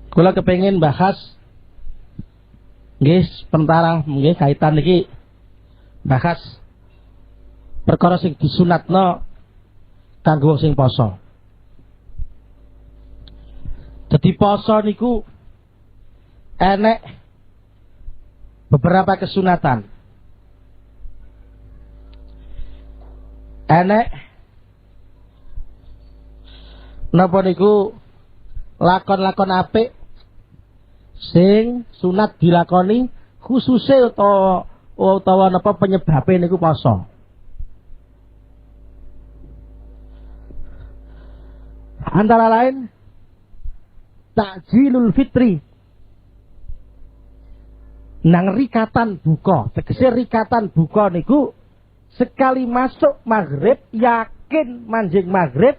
Kula kepengin bahas nggih sementara nggih kaitan niki bahas perkara sing disunatno kanggo wong sing poso. Dadi poso niku enek beberapa kesunatan. Enek napa niku lakon-lakon apik sing sunat dilakoni khususe utawa napa penyebabe niku poso. Antara lain takjilul fitri, nang rikatan buka. Tegese rikatan buka niku sekali masuk maghrib yakin manjing maghrib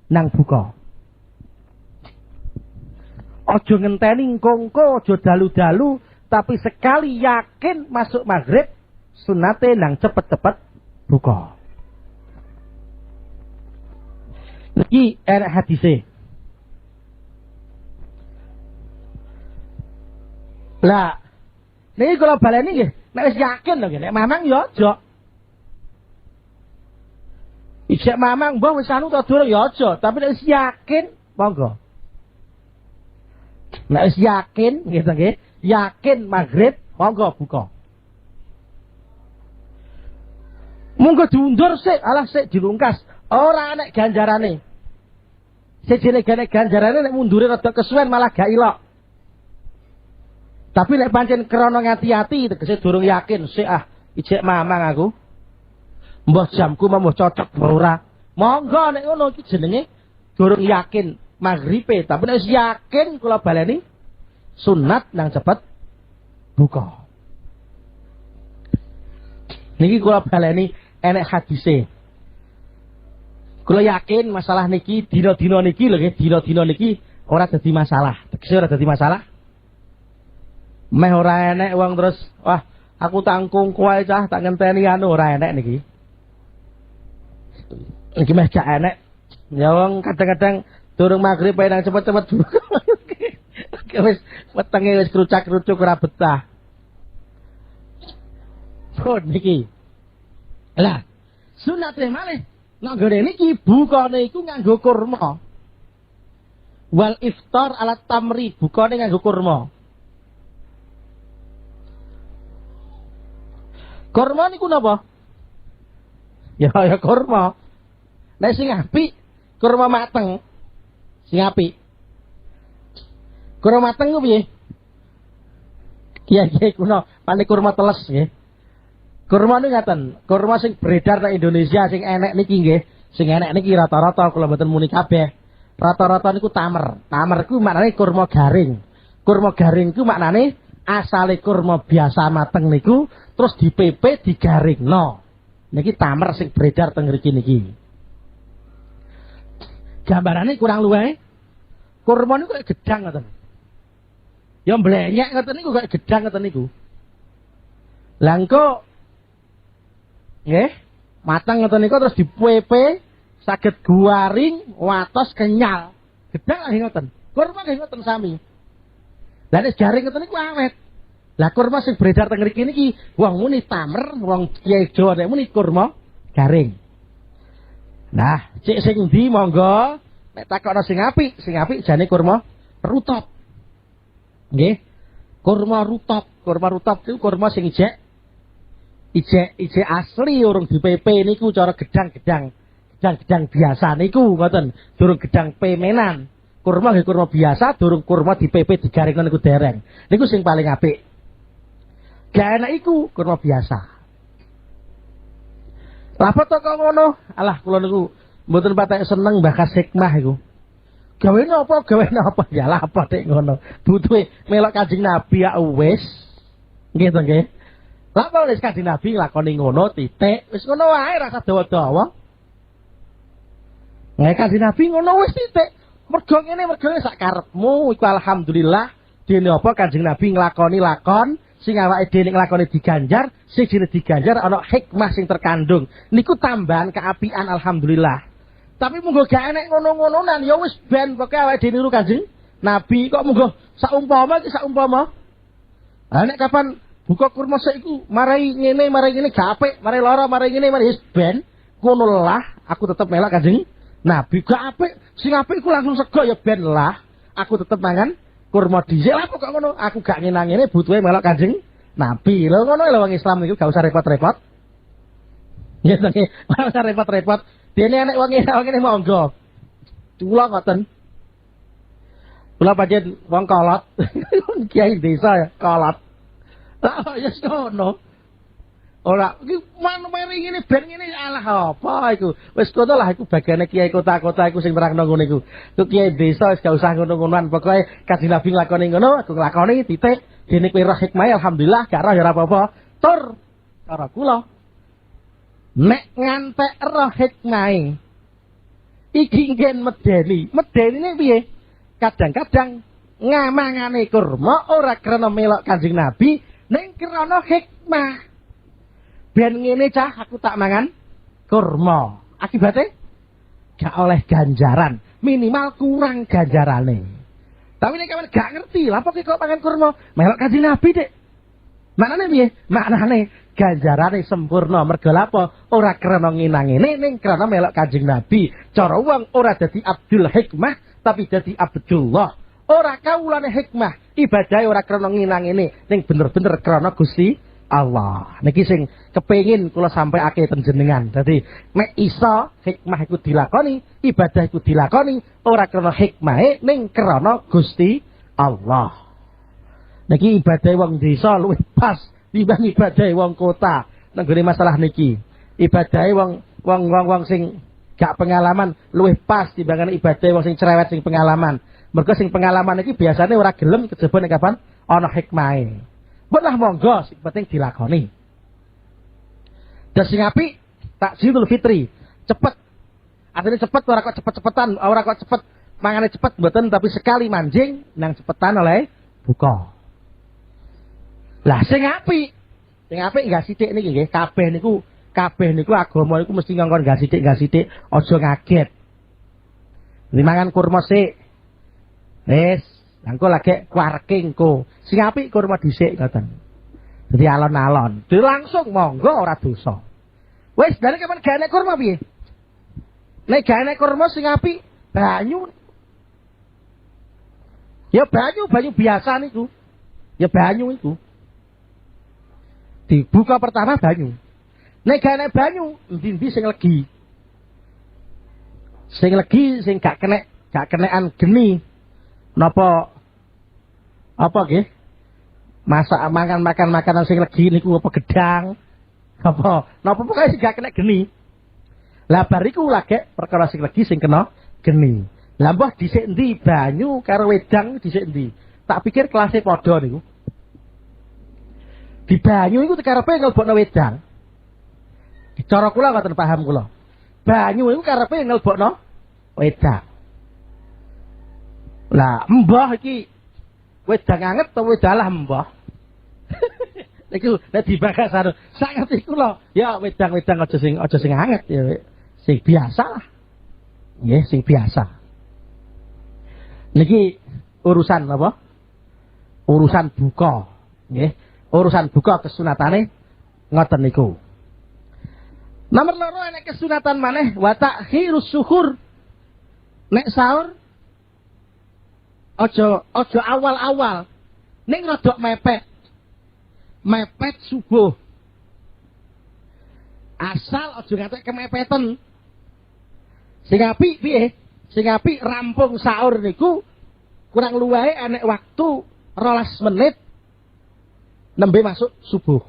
nang buka. Ojo ngenteni kongko, ojo dalu-dalu, tapi sekali yakin masuk maghrib sunate nang cepet-cepet buka. Niki enak hadise. Lah, niki kula baleni nggih, nek wis yakin lho nggih, nek mamang ya aja. Isek mamang mbah wis anu ta durung ya aja, tapi nek wis yakin monggo. Nek wis yakin gitu nggih, yakin maghrib monggo buka. Monggo diundur sik, alah sik dilungkas, ora enek ganjarane. Sejene ganjarane nek mundure rada kesuwen malah gak ilok. Tapi nek pancen krana ngati-ati tegese durung yakin sik ijek mamang aku. Mbah jamku mbah cocok mbah ora. Monggo nek ngono iki jenenge durung yakin maghribe, tapi nek yakin kula baleni sunat nang cepet buka. Niki kula baleni enek hadise. Kula yakin masalah niki dina-dina niki lho nggih, dina-dina niki ora dadi masalah. Tegese ora dadi masalah. Meh ora enek wong terus wah aku tangkung kowe cah tak ngenteni anu ora enek niki. Iki meh gak enek. Ya wong kadang-kadang durung maghrib ae nang cepet-cepet buka. Wis wetenge wis krucak-krucuk ora betah. Oh niki. Lah, sunate malih nang gone niki bukane iku nganggo kurma. Wal iftar ala tamri, bukane nganggo kurma. Kurma niku napa? Ya kurma. Nek sing apik kurma mateng. Sing apik. Kurma mateng ku piye? Kiai kuno pane kurma teles nggih. Kurma niku ngaten, kurma sing beredar nang Indonesia sing enek niki nggih. Sing enek niki rata-rata kula mboten muni kabeh. Rata-rata niku tamer. Tamer ku maknane kurma garing. Kurma garing ku maknane asale kurma biasa mateng niku terus dipepe digaringno. Niki tamer sing beredar teng mriki niki. Gambarane kurang luwih. Kurma niku kaya gedang ngoten. Ya mblenyek ngoten niku kaya gedang ngoten niku. Lah engko nggih, mateng ngoten niku terus dipepe saged guaring watos kenyal. Gedang nggih ngoten. Kurma nggih ngoten sami. Lah nek garing ngoten niku awet. Lah kurma sing beredar teng mriki niki wong muni tamer, wong Kiai Jawa nek muni kurma garing. Nah, cek sing ndi monggo nek takokno sing apik jane kurma rutop. Nggih. Kurma rutop itu kurma sing ijek asli urung dipepe niku cara gedang biasa niku ngoten, durung gedang pemenan. Kurma nggih kurma biasa, durung kurma dipepe digaringno niku dereng. Niku sing paling apik. Gak enak iku kurma biasa. Lapa to kok ngono? Alah kula niku mboten patek seneng bakas hikmah iku. Gawene apa? Ya lah apa tek ngono. Butuhe melok Kanjeng Nabi ya wis. Nggih to nggih. Lah apa wis Kanjeng Nabi nglakoni ngono titik. Wis ngono wae rasa dawa-dawa. Nek Kanjeng Nabi ngono wis titik. Mergo ngene sak karepmu iku alhamdulillah dene apa Kanjeng Nabi nglakoni lakon sing awake dhewe nglakoni diganjar, sing dene diganjar ana hikmah sing terkandung. Niku tambahan keapian alhamdulillah. Tapi monggo gak enek ngono-ngononan ya wis ben pokoke awake dhewe niru Kanjeng Nabi kok monggo saumpama iki saumpama. Lah nek kapan buka kurma sik iku marai ngene gak apik, marai lara, marai ngene, marai ben ngono lah aku tetep melok Kanjeng Nabi gak apik. Sing apik iku langsung sego ya ben lah aku tetep mangan kurma dhisik lah kok ngono. Aku gak ngene butuhe melok Kanjeng Nabi. Lho ngono lho wong Islam niku gak usah repot-repot. Ya to nggih, gak usah repot-repot. Dene nek wong ngene monggo. Kula ngoten. Kula pancen wong kolot. Kiai desa ya kolot. Lah ya ngono. Ora iki mari ngene ben ngene alah apa iku. Wis kono lah iku bagiane kiai kota-kota iku sing nerangno ngono iku. Ku kiai desa wis gak usah ngono-ngonoan. Pokoke Kanjeng Nabi nglakoni ngono, aku nglakoni titik. Dene kowe roh hikmah alhamdulillah gak roh ya ora apa-apa. Tur cara kula. Nek ngantek roh hikmah iki ngen medeni. Medenine piye? Kadang-kadang ngamangane kurma ora krana melok Kanjeng Nabi, ning krana hikmah. Ben ngene cah aku tak mangan kurma. Akibate gak oleh ganjaran, minimal kurang ganjarane. Tapi nek kawan gak ngerti, lha kok kok mangan kurma? Melok Kanjeng Nabi, Dik. Maknane piye? Maknane ganjarane sempurna mergo apa? Ora krana nginang-ngene ning krana melok Kanjeng Nabi. Cara wong ora dadi Abdul Hikmah tapi dadi Abdullah. Ora kawulane hikmah, ibadahe ora krana nginang-ngene ning bener-bener krana Gusti Allah. Niki sing kepengin kula sampaiake teng jenengan. Dadi nek iso hikmah iku dilakoni, ibadah iku dilakoni ora krana hikmahe ning krana Gusti Allah. Niki ibadah wong desa luwih pas timbang ibadah wong kota. Nenggone masalah niki. Ibadah wong sing gak pengalaman luwih pas timbangane ibadah wong sing cerewet sing pengalaman. Mergo sing pengalaman iki biasane ora gelem kejaba nek kapan ana hikmahe. Mbok lah monggo sing penting dilakoni. Dan sing apik takjilul fitri, cepet. Artinya cepet ora kok cepet-cepetan, ora kok cepet mangane cepet mboten tapi sekali manjing nang cepetan oleh buka. Lah sing apik enggak sithik niki nggih, kabeh niku agama niku mesti ngongkon enggak sithik, aja ngaget. Mangan kurma sik. Wis, engko lagi warke engko. Sing apik kurma dhisik ngoten. Dadi alon-alon. Dhewe langsung monggo ora dosa. Wis, dari kapan gaene kurma piye? Nek gaene kurma sing apik banyu. Ya banyu biasa niku. Ya banyu iku. Dibuka pertama banyu. Nek gaene banyu, endi-endi sing legi. Sing legi sing gak kenekan geni. Napa apa nggih? Masak makan makanan sing legi niku apa gedang? Apa? Napa pokoke sing gak kena geni. Lah bariku lagi perkara sing legi sing kena geni. Lah mbah dhisik endi banyu karo wedang dhisik endi? Tak pikir kelasé padha niku. Di banyu iku karepe ngelbokno wedang. Cara kula ngoten paham kula. Banyu iku karepe ngelbokno wedang. Lah mbah iki wedang anget to wedalah mbah. Niku nek dibahas anu sak ngerti kula ya wedang-wedang aja sing anget ya sing biasa lah. Nggih sing biasa. Niki urusan apa? Urusan buka. Nggih. Urusan buka kesunatane ngoten niku. Nomor loro nek kesunatan maneh wa ta'khirus suhur. Nek sahur aja awal-awal. Ning rada mepet. Mepet subuh. Asal aja ngantek kemepetan. Sing apik piye? Sing apik rampung sahur niku kurang luwih enek waktu 12 menit nembe masuk subuh.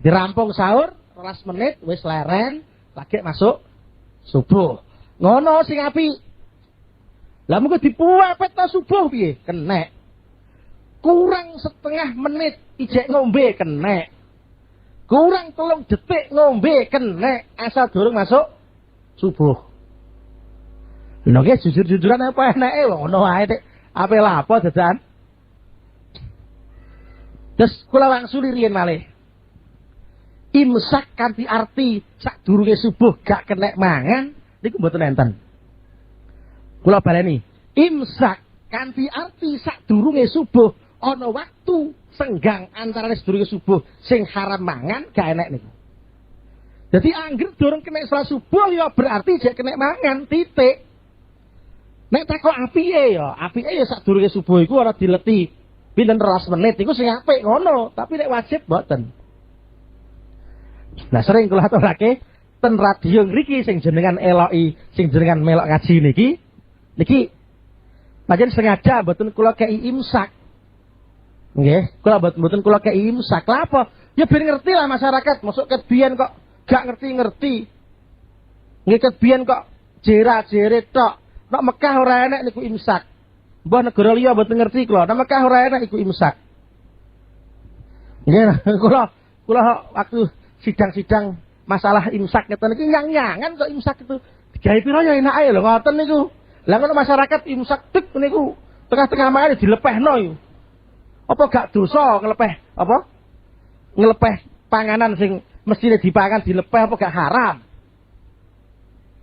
Dirampung sahur 12 menit wis leren lagi masuk subuh. Ngono sing apik. Lah mengko dipuwepet ta subuh piye? Kenek. Kurang setengah menit ijek ngombe kenek. Kurang 3 detik ngombe kenek asal durung masuk subuh. Lho nggih jujur-jujuran apa eneke ngono wae Dik. Ape lha apa dadan? Terus kula wangsuli riyen malih. Imsak kanthi arti sadurunge subuh gak kenek mangan niku mboten enten. Kula baleni, imsak Kanthi arti sadurunge subuh ana waktu senggang antarané sedurunge subuh sing haram mangan gak enek niku. Dadi anggere durung kena salat subuh ya berarti jek kena mangan titik. Nek takok apike ya sadurunge subuh iku ora dileti pinten 12 menit iku sing apik ngono, tapi nek wajib mboten. Nah sering kula aturake ten radio ngriki sing jenengan eloki, sing jenengan melok ngaji niki pancen sengaja mboten kula kei imsak. Nggih, kula mboten kula kei imsak. Lha apa? Ya ben ngerti lah masyarakat, masuk kebiyen kok gak ngerti-ngerti. Nggih kebiyen kok jera-jere tok. Nek Mekah ora enek niku imsak. Mbah negara liya mboten ngerti kula. Nek Mekah ora enek iku imsak. Nggih, kula waktu sidang-sidang masalah imsak ngeten iki nyang-nyangan kok imsak itu. Digawe pira ya enak ae lho ngoten niku. Lah ngono masyarakat imsak tek niku tengah-tengah mae dilepehno yo. Apa gak dosa ngelepeh apa? Ngelepeh panganan sing mestine dipangan dilepeh apa gak haram?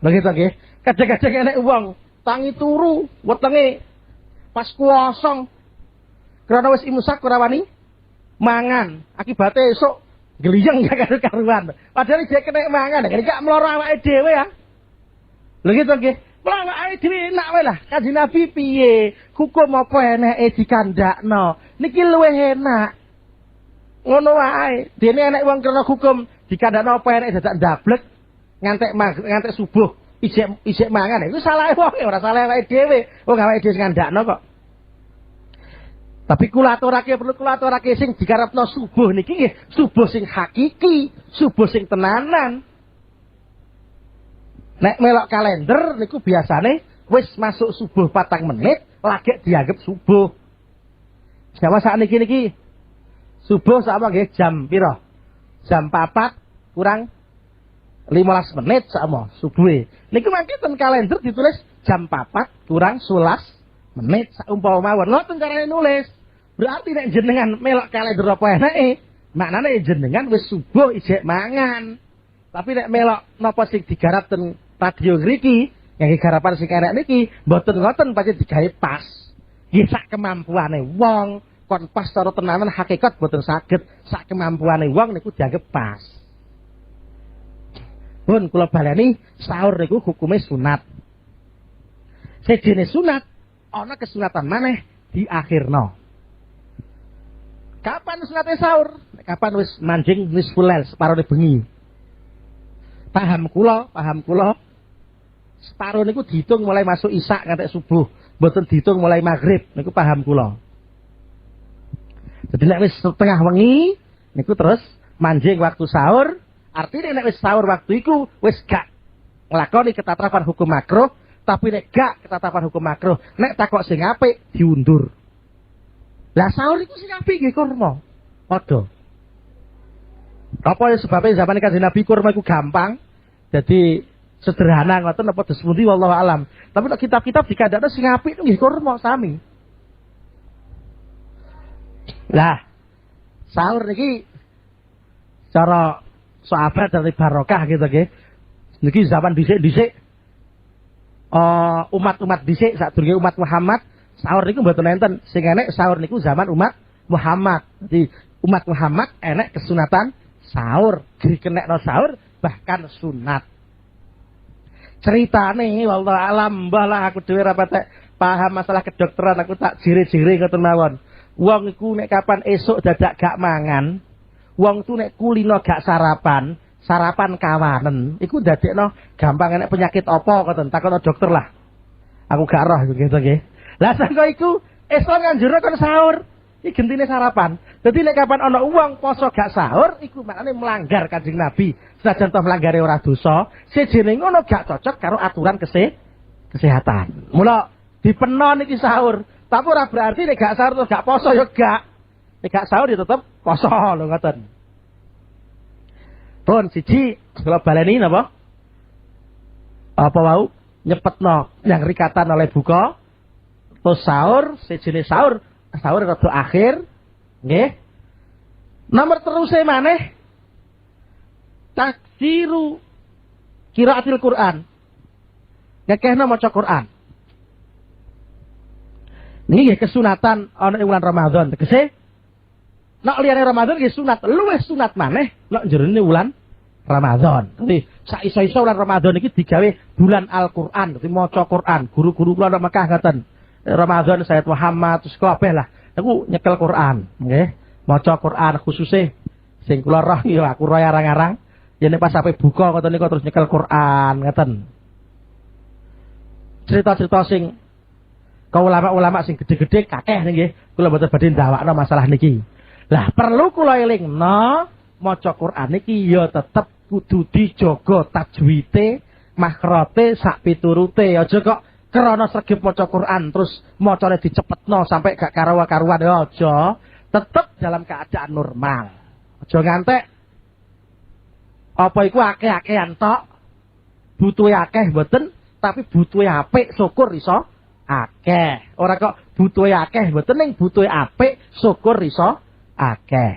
Lha gitu nggih. Kadang-kadang enek wong tangi turu wetenge pas kosong. Karena wis imsak ora wani mangan. Akibate esuk gliyeng gak karu-karuan. Padahal dia kena mangan, gak mloro awake dhewe ya. Lho gitu nggih. Mloro awake dhewe enak wae lah. Kanjeng Nabi piye? Hukum apa eneke dikandakno? Niki luwih enak. Ngono wae. Dene enek wong kena hukum dikandakno apa eneke dadak ndablek ngantek subuh isik mangan. Iku salah wong ora salah awake dhewe. Wong awake dhewe sing ngandakno kok. Tapi kula aturake sing dikarepno subuh niki nggih, subuh sing hakiki, subuh sing tenanan. Nek melok kalender niku biasane wis masuk subuh 4 menit lagi dianggap subuh. Sama sakniki niki subuh sama nggih jam pira? Jam 4 kurang 15 menit sama subuhe. Niku mangke ten kalender ditulis jam 4 kurang 11 menit saumpama mawon. Ngoten carane nulis. Berarti nek jenengan melok kalender apa enake, maknane jenengan wis subuh isih mangan. Tapi nek melok napa sing digarap ten radio ngriki, yang garapan sing enek niki mboten ngoten pancen digawe pas. Nggih sak kemampuane wong, kon pas cara tenanan hakikat mboten saged. Sak kemampuane wong niku dianggep pas. Pun kula baleni sahur niku hukume sunat. Sejene sunat ana kesunatan maneh diakhirno. Kapan sunate sahur? Kapan wis manjing nisful lail separone bengi. Paham kula. Separo niku dihitung mulai masuk isya nganti subuh, mboten dihitung mulai maghrib. Niku paham kula. Jadi nek wis setengah wengi niku terus manjing waktu sahur, artinya nek wis sahur waktu iku wis gak nglakoni ketatapan hukum makruh, tapi nek gak ketatapan hukum makruh, nek takok sing apik diundur. Lah sahur iku sing apik nggih kurma. Padha. Apa ya sebabnya zaman Kanjeng Nabi kurma iku gampang. Jadi sederhana ngoten apa desmundi wallahu alam. Tapi nek kitab-kitab dikandakno sing apik nggih kurma sami. Lah sahur niki cara sahabat dari barokah gitu nggih. Niki zaman dhisik-dhisik umat-umat dhisik sadurunge umat Muhammad sahur niku mboten enten. Sing enek sahur niku zaman umat Muhammad. Jadi umat Muhammad enek kesunatan sahur, dikenekno sahur bahkan sunat. Ceritane wallahu alam mbah lah aku dhewe ra patek paham masalah kedokteran, aku tak jire-jire ngoten mawon. Wong iku nek kapan esuk dadak gak mangan, wong tu nek kulino gak sarapan kawanen, iku ndadekno gampang enek penyakit apa ngoten, takono dokter lah. Aku gak roh gitu nggih. Lah sangko iku esuk nganjurno kon sahur. Iki gentine sarapan. Dadi nek kapan ana wong poso gak sahur, iku maknane melanggar Kanjeng Nabi. Senajan toh melanggare ora dosa, sejene ngono gak cocok karo aturan kesehatan. Mula dipeno niki sahur. Tapi ora berarti nek gak sahur terus gak poso ya gak. Nek gak sahur ya tetep poso lho ngoten. Pun siji kula baleni napa? Apa wau nyepetno yang rikatan oleh buka. Terus sahur, sejenis sahur rada akhir, nggih. Nomor teruse maneh taksiru qiraatil Quran. Ngekehna maca Quran. Niki nggih kesunatan ana ing wulan Ramadan. Tegese nek liyane Ramadan nggih sunat, luwih sunat maneh nek jerone wulan Ramadan. Dadi sak iso-iso wulan Ramadan iki digawe bulan Al-Qur'an, dadi maca Qur'an. Guru-guru kula nang Mekah ngaten. Ramadan Sayyid Muhammad terus kabeh lah. Niku nyekel Qur'an, nggih. Maca Qur'an khususe sing kula roh ya aku roh arang-arang. Ya nek pas sampe buka ngoten niku terus nyekel Qur'an ngaten. Cerita-cerita sing kau ulama-ulama sing gede-gede kakeh nggih. Kula mboten badhe ndawakno masalah niki. Lah perlu kula elingno maca Qur'an iki ya tetep kudu dijaga tajwite, makhrote, sak piturute. Aja kok krana sregep maca Quran terus macane dicepetno sampai gak karuan-karuan ya aja. Tetep dalam keadaan normal. Aja ngantek apa iku akeh-akehan tok. Butuhe akeh mboten, tapi butuhe apik syukur iso akeh. Ora kok butuhe akeh mboten ning butuhe apik syukur iso akeh.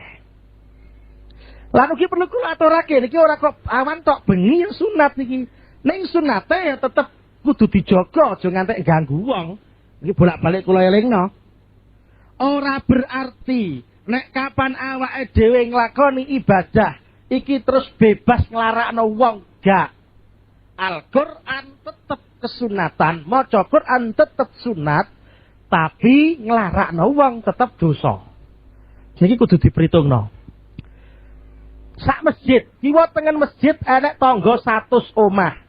Lan ugi perlu kula aturake niki ora kok awan tok bengi sunat niki. Ning sunate ya tetep kudu dijaga aja ngantek ganggu wong. Iki bolak-balik kula elingno. Ora berarti nek kapan awake dhewe nglakoni ibadah iki terus bebas nglarakno wong, gak. Al-Qur'an tetep kesunatan, maca Qur'an tetep sunat, tapi nglarakno wong tetep dosa. Niki kudu diperhitungno. Sak masjid, kiwa tengen masjid enek tangga 100 omah.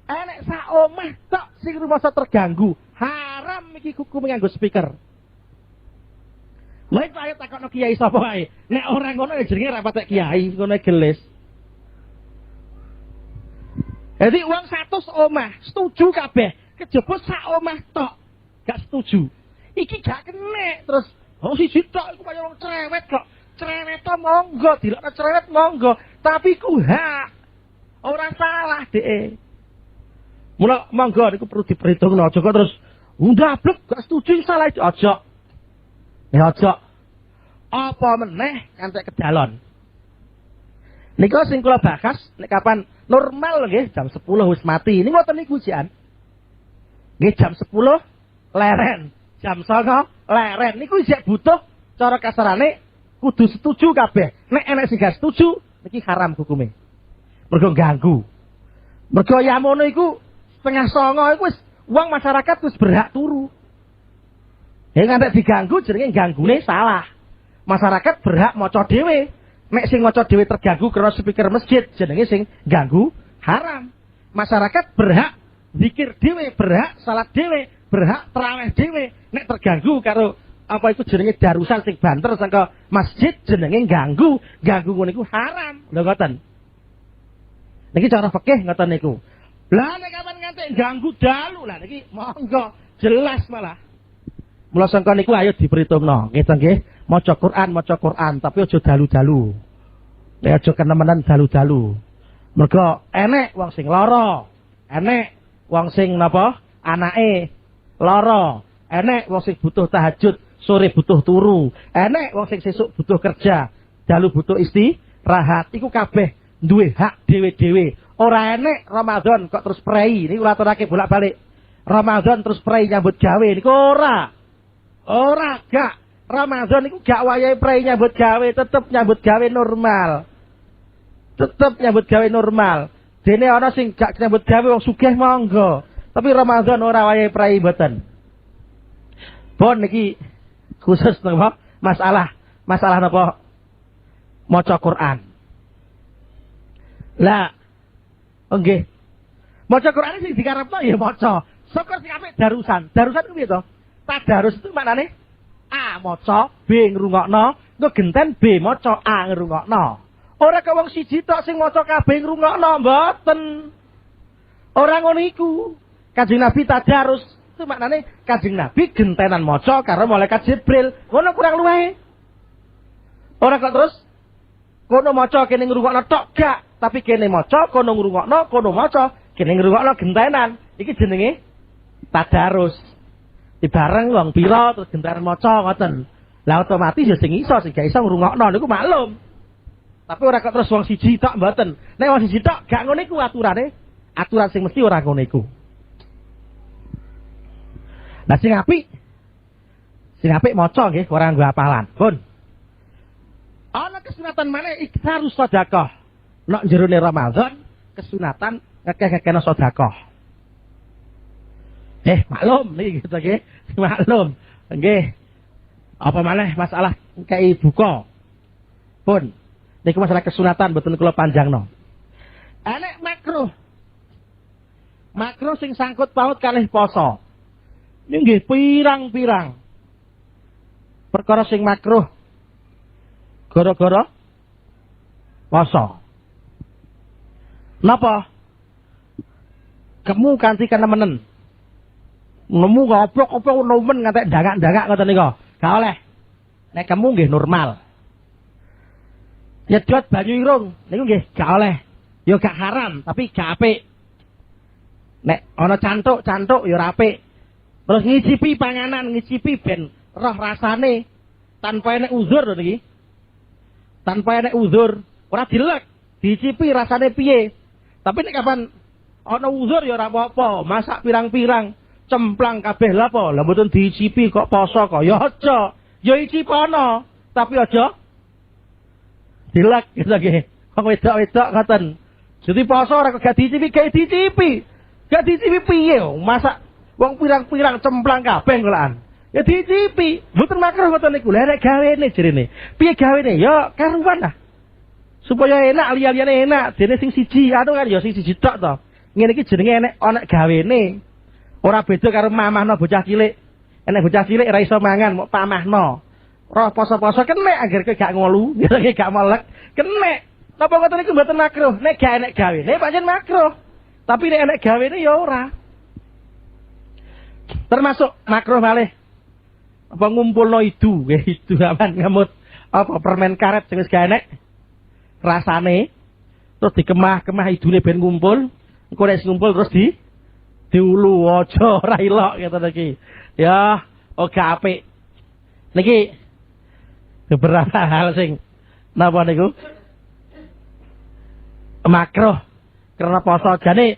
Enek sak omah tok sing rumasa terganggu. Haram iki hukum nganggo speaker. Lha iki ayo takokno kiai sapa wae. Nek ora ngono ya jenenge ra patek kiai, ngono gelis. Jadi uang 100 omah, setuju kabeh. Kejebul sak omah tok, gak setuju. Iki gak kena terus. Oh siji tok iku kaya wong cerewet kok. Cerewet monggo, dilokno cerewet monggo, tapi ku hak. Ora salah dhek. Mula monggo niku perlu diperhitungno aja kok terus ndablek gak setuju salah aja. Ya aja. Apa meneh ngantek kedalon. Niku sing kula bakas nek kapan normal nggih jam 10 wis mati. Ini ngoten niku jian. Nggih jam 10 leren, jam 09 leren. Niku isih butuh cara kasarane kudu setuju kabeh. Nek enek sing gak setuju, niki haram hukume. Mergo ganggu. Mergo yamono iku setengah 09 iku wis wong masyarakat wis berhak turu. Ya ngantek diganggu jenenge ganggune salah. Masyarakat berhak maca dhewe. Nek sing maca dhewe terganggu karena speaker masjid jenenge sing ganggu haram. Masyarakat berhak zikir dhewe, berhak salat dhewe, berhak tarawih dhewe. Nek terganggu karo apa itu jenenge darusan sing banter saka masjid jenenge ganggu ngono iku haram. Lho ngoten. Niki cara fikih ngoten niku. Lah nek kapan ngantek ganggu dalu lah niki monggo jelas malah. Mula sangka niku ayo diperhitungno. Nggih to nggih. Maca Quran, tapi aja dalu-dalu. Nek aja kenemenan dalu-dalu. Mergo enek wong sing lara, enek wong sing napa? Anake lara, enek wong sing butuh tahajud, sore butuh turu, enek wong sing sesuk butuh kerja, dalu butuh istirahat. Iku kabeh duwe hak dhewe-dhewe. Ora enek Ramadan kok terus prei. Niku aturake bolak-balik. Ramadan terus prei nyambut gawe niku ora. Ora gak. Ramadan itu gak wayahe prei nyambut gawe, tetep nyambut gawe normal. Tetep nyambut gawe normal. Dene ana sing gak nyambut gawe wong sugih monggo. Tapi Ramadan ora wayahe prei mboten. Pun niki khusus napa? Masalah napa? Maca Quran. Lah nggih. Maca Quran sing dikarepno ya maca. Syukur sing apik darusan. Darusan ku piye to? Tadarus itu maknane A maca, B ngrungokno, engko genten B maca, A ngrungokno. Ora kok wong siji tok sing maca kabeh ngrungokno, mboten. Ora ngono iku. Kanjeng Nabi tadarus, itu maknane Kanjeng Nabi gentenan maca karo malaikat Jibril. Ngono kurang luwih. Ora kok terus kono maca kene ngrungokno tok gak, tapi kene maca, kono ngrungokno, kono maca, kene ngrungokno gentenan. Iki jenenge tadarus. Dibareng wong pira terus gentaran maca ngoten. Lah otomatis ya sing iso sing gak iso ngrungokno niku maklum. Tapi ora kok terus wong siji tok mboten. Nek wong siji tok gak ngono iku aturane. Aturan sing mesti ora ngono iku. Lah sing apik Sing apik maca nggih, ora nggo hafalan. Pun. Ana kesunatan maneh ikhtarus sedekah. Nek jerone Ramadan, kesunatan ngekeh-ngekehna sedekah. Maklum niki gitu nggih. Maklum. Nggih. Apa maneh masalah kei buka. Pun. Niku masalah kesunatan mboten kula panjangno. Enek makruh. Makruh sing sangkut paut kalih poso. Ini nggih pirang-pirang. Perkara sing makruh. Gara-gara poso. Napa? Kamu kanthi kenemenen. Nemu goblok-goblok nemen ngantek dagak-dagak ngoten nika. Gak oleh. Nek kamu nggih normal. Nyedot banyu irung niku nggih gak oleh. Ya gak haram, tapi gak apik. Nek ana cantuk-cantuk ya ora apik. Terus ngicipi panganan, ngicipi ben roh rasane tanpa enek uzur lho niki. Tanpa enek uzur, ora dilek, dicipi rasane piye. Tapi nek kapan ana uzur ya ora apa-apa, masak pirang-pirang, cemplang kabeh lha apa? Lah mboten dicipi kok poso kok. Ya aja, ya icipono, tapi aja dilek gitu nggih. Wong wedok-wedok ngoten. Jadi poso ora gak dicipi, gak dicipi. Gak dicipi piye? Masak wong pirang-pirang cemplang kabeh ngolaan. Ya dicipi, mboten makruh ngoten niku. Lah nek gawene jerene. Piye gawene? Ya karuan lah. Supaya enak, liya-liyane enak. Dene sing siji, anu kan ya sing siji tok to. Ngene iki jenenge enek gawene. Ora beda karo mamahno bocah cilik. Enek bocah cilik ora iso mangan, mok pamahno. Roh poso-poso kenek agar kowe gak ngolu, ngene gak melek. Kenek. Napa ngoten niku mboten makruh. Nek gak enek gawene pancen makruh. Tapi nek enek gawene ya ora. Termasuk makruh malih. Apa ngumpulno idu, itu aman ngamut apa permen karet sing wis gak enek rasane terus dikemah-kemah idune ben ngumpul, engko nek ngumpul terus diulu aja ora ilok ngoten iki. Ya, ora apik. Niki beberapa hal sing napa niku makruh karena poso jane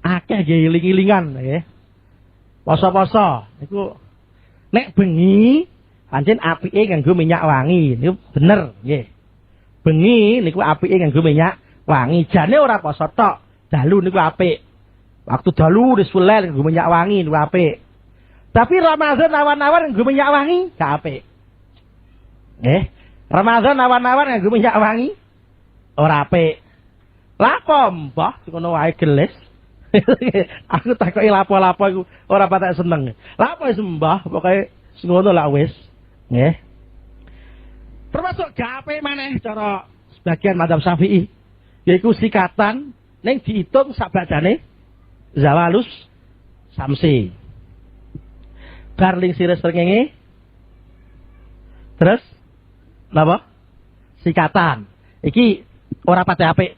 akeh nggih iling-ilingan nggih. Poso-poso niku nek bengi pancen apike nganggo minyak wangi niku bener nggih. Bengi niku apike nganggo minyak wangi. Jane ora poso tok, dalu niku apik. Waktu dalu wis fulen nganggo minyak wangi niku apik. Tapi Ramadan awan-awan nganggo minyak wangi gak apik. Nggih. Ramadan awan-awan nganggo minyak wangi ora apik. Lapo mbah ngono wae gelis. Aku takoki lapo-lapo iku ora patek seneng. Lapo sembah pokoke ngono lah wis. Nggih. Termasuk gape maneh cara sebagian madzhab Syafi'i yaiku sikatan ning diitung sak badane zawalus samsi. Barling sires srengenge. Terus napa? Sikatan. Iki ora patek apik.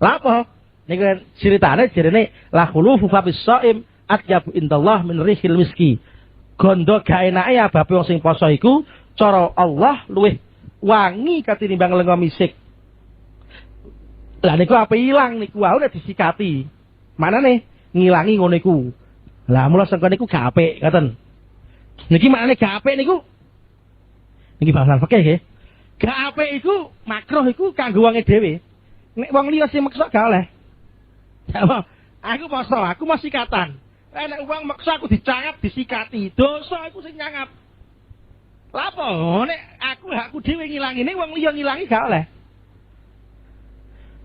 Lapo? Niku ceritane jerene la khulufu fa bis-shaim atyabu indallah min rihil miski. Gondo gak enake ababe wong sing poso iku cara Allah luwih wangi katinimbang lenga misik. Lah niku apa ilang niku wae nek disikati. Manane ngilangi ngono iku. Lah mula sangka niku gak apik ngoten. Niki maknane gak apik niku. Niki bahasan fikih nggih. Gak apik iku makruh iku kanggo wonge dhewe. Nek wong liya sing maksa gak oleh. Aku poso, aku masih sikatan. Nek wong maksa aku dicangap, disikati. Dosa aku sing nyangap. Lapo nek aku dhewe ngilangi, nek wong liya ngilangi gak oleh.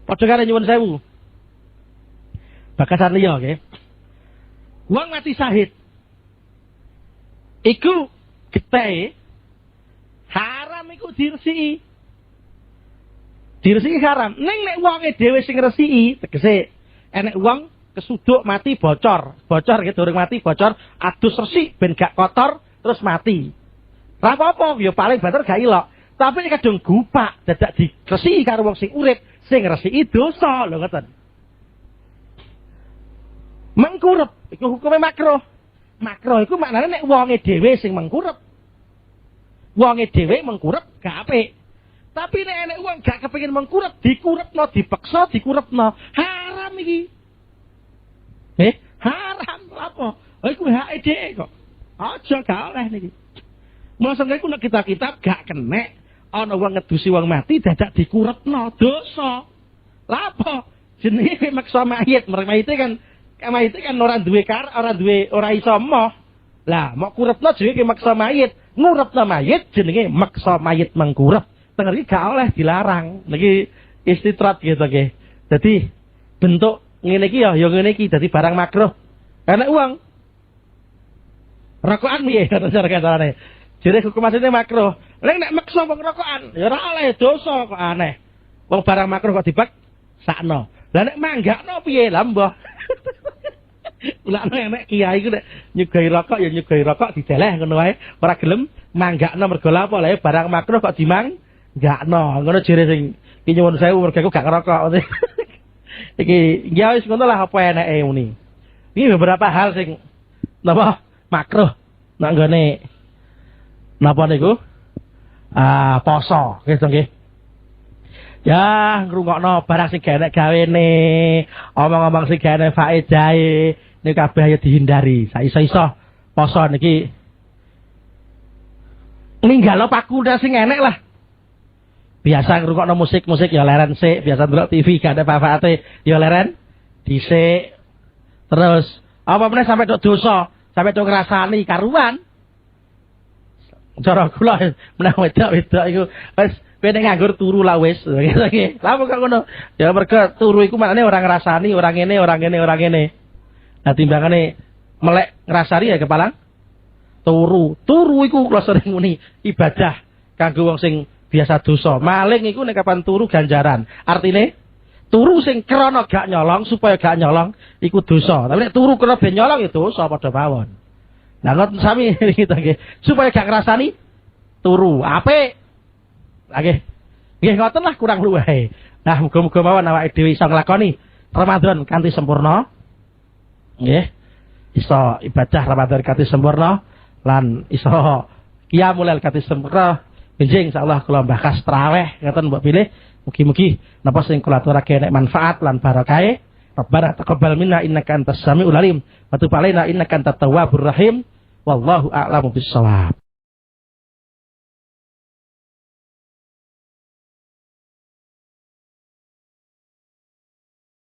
Padha karo nyuwun sewu. Bakasan liya nggih. Wong mati syahid. Iku gethe haram iku diresiki. Diresiki haram. Ning nek wonge dhewe sing ngresiki, tegese enek wong kesuduk mati bocor gitu durung mati bocor adus resik ben gak kotor terus mati. Lah apa ya paling banter gak ilok. Tapi nek kadung gupak dadak digresiki karo wong sing urip, sing ngresiki dosa lho ngoten. Mengkurep iku hukume makruh. Makruh iku maknane nek wonge dhewe sing mengkurep. Wonge dhewe mengkurep gak apik. Tapi nek enek wong gak kepengin mengkurep, dikurepno, dipaksa dikurepno. Haram iki. Haram apa? Oh iku hake dhek kok. Aja gak oleh niki. Mosok iku nek kitab gak kenek ana wong ngedusi wong mati dadak dikurepno dosa. Lah apa? Jenenge maksa mayit, mayite kan ora duwe ora iso moh. Lah mok kurepno jenenge maksa mayit, ngurepno mayit jenenge maksa mayit mengkurep. Tenger iki gak oleh dilarang. Niki istitrat gitu nggih. Dadi bentuk ngene iki ya ngene iki dadi barang makruh. Enak uang. Rokokan piye cara katane? Jere hukumane makruh. Lek nek maksa wong rokokan ya ora oleh dosa kok aneh. Wong barang makruh kok dibak sakno. Lah nek manggakno piye lah mbah? Ulane nek kiai ku nek nyugahi rokok ya nyugahi rokok dideleh ngono wae, ora gelem manggakno mergo lha apa lha barang makruh kok dimanggakno. Ngono jere sing iki nyuwun sewu mergo aku gak ngerokok. Iki ya wis ngono lah apa eneke muni. Iki beberapa hal sing napa makruh nang gone napa niku? Poso, gitu nggih. Ya, ngrungokno barang sing gak enek gawene, omong-omong sing gak enek faedahe, niku kabeh ayo dihindari. Saiso-iso poso niki ninggalo pakuda sing enek lah. Biasa ngrungokno musik ya leren sik, biasa ndelok TV gak ada manfaate ya leren dhisik. Terus apa meneh sampai tok dosa, sampai tok ngrasani karuan. Cara kula meneh wedok-wedok iku wis ben nganggur turu lah wis. Lah kok ngono? Ya mergo turu iku maknane ora ngrasani, ora ngene. Nah timbangane melek ngrasani ya kepalang turu. Turu iku kula sering muni ibadah kanggo wong sing biasa dosa. Maling iku nek kapan turu ganjaran. Artine turu sing krana gak nyolong supaya gak nyolong iku dosa. Tapi nek turu krana ben nyolong ya dosa padha mawon. Nah ngoten sami kita nggih. Supaya gak ngrasani turu. Apik. Nggih. Nggih ngoten lah kurang luwih. Nah muga-muga mawon awake dhewe iso nglakoni Ramadan kanthi sempurna. Nggih. Iso ibadah Ramadan kanthi sempurna lan iso qiyamul lail kanthi sempurna. Benjing insyaallah kula bahas tarawih ngoten mbok pilih. Mugi-mugi napa sing kula aturake nek manfaat lan barokah. Rabbana taqabbal minna innaka antas samiul alim wa tub alaina innaka antat tawwabur rahim. Wallahu a'lamu bissawab.